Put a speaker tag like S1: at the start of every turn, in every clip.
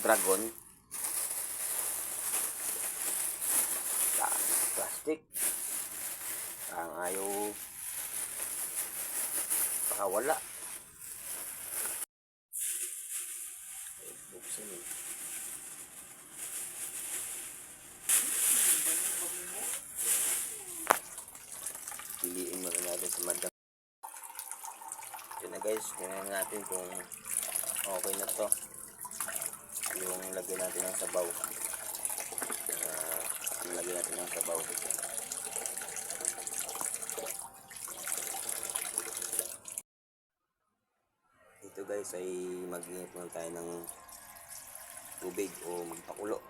S1: dragon. Plastic. Ang ayaw pakawala. Buksan eh. Piliin muna natin sa madam. Ito na guys, tingnan natin kung okay na to. Yung lagyan natin ng sabaw. Lagyan natin ng sabaw dito. Ito guys ay mag-init muna tayo ng tubig o magpakulo.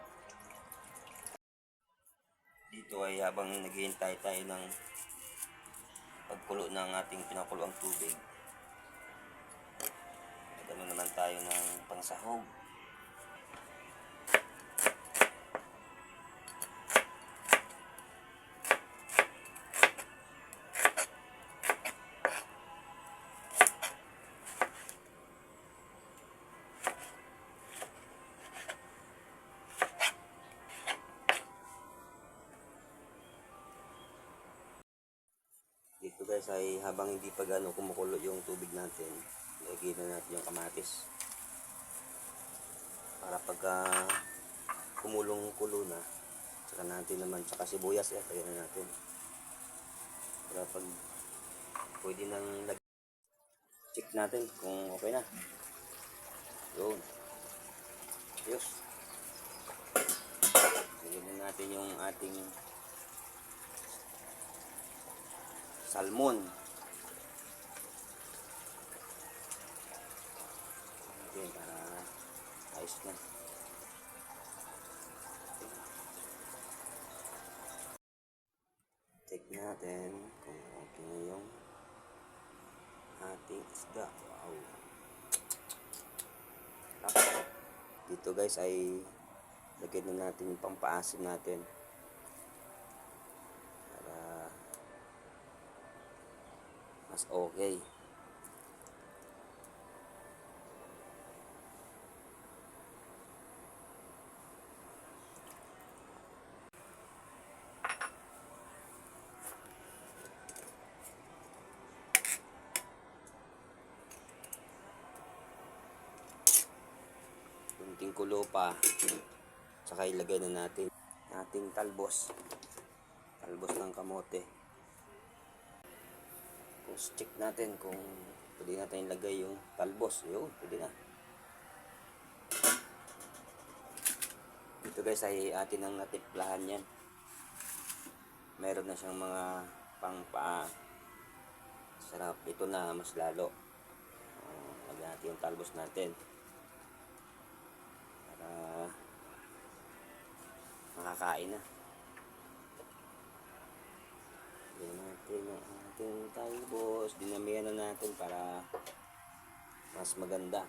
S1: Dito ay habang naghihintay tayo ng pagkulo ng ating pinakulo ang tubig, ganoon naman tayo ng pangsahog. Dito guys ay habang hindi pa gano'n kumukulo yung tubig natin, lagyan na natin yung kamatis para pagka kumulong-kulo na, saka natin naman, saka sibuyas lagyan na natin para pag pwede nang check natin kung okay na. Yun, ayos. Lagyan na natin yung ating salmon. Okay, para ayos na. Check natin kung okay na yung ating isda. Wow. Dito guys ay lagyan na natin yung pampaasim natin. Mas okay. Kunting kulo pa, saka ilagay na natin ating talbos ng kamote. Tapos check natin kung pwede natin ilagay yung talbos. Yun, pwede na. Ito guys ay atin ang natiplahan yan. Meron na siyang mga pangpaa. Sarap. Ito na mas lalo. Lagyan natin yung talbos natin para makakain na. Lagyan natin yung ating talbos. Dinamihan na natin para mas maganda.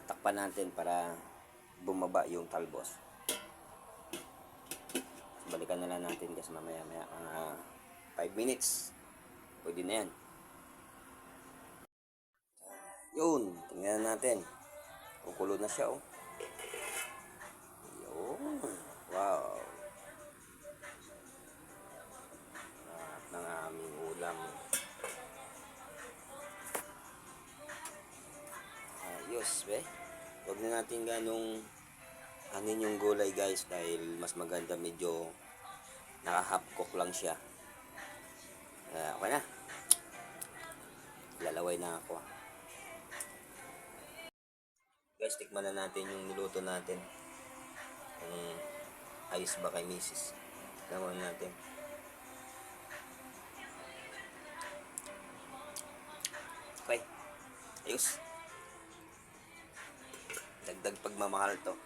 S1: Takpan natin para bumaba yung talbos. Balikan na lang natin kasi mamaya 5 minutes pwede na yan. Yun, tingnan natin kukulo na siya. Yun, wow, at ng aming ulam. Ayos huwag na natin ganong anin yung gulay guys, dahil mas maganda medyo naka-half cook lang siya. Okay na, lalaway na ako guys. Tikman na natin yung niluto natin, ayos ba kay misis. Tignan natin. Okay, ayos. Dagdag pagmamahal to.